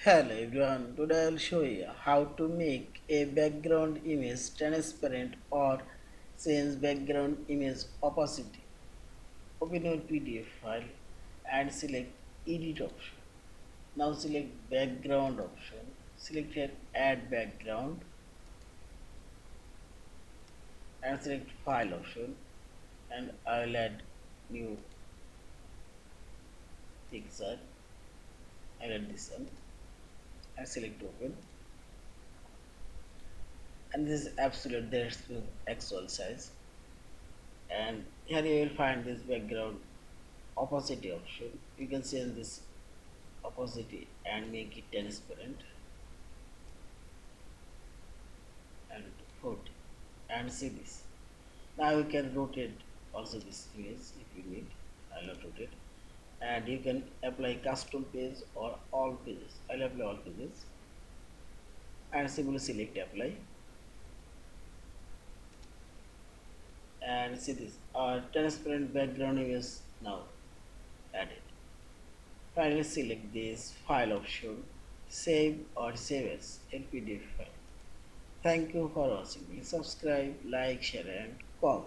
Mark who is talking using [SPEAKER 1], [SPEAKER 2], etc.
[SPEAKER 1] Hello everyone, today I will show you how to make a background image transparent or change background image opacity. Open your PDF file and select edit option. Now select background option. Select here add background and select file option and I will add new picture. I will add this one and select open. And this is absolute that's the actual size. And here you will find this background opacity option. You can change this opacity and make it transparent and 40 and see this. Now you can rotate also this image if you need. I'll rotate and you can apply custom page or all pages. I'll apply all pages and simply select apply and see this. Our transparent background image now added. Finally select this file option, save or save as LPDF file. Thank you for watching. Please subscribe, like, share and comment.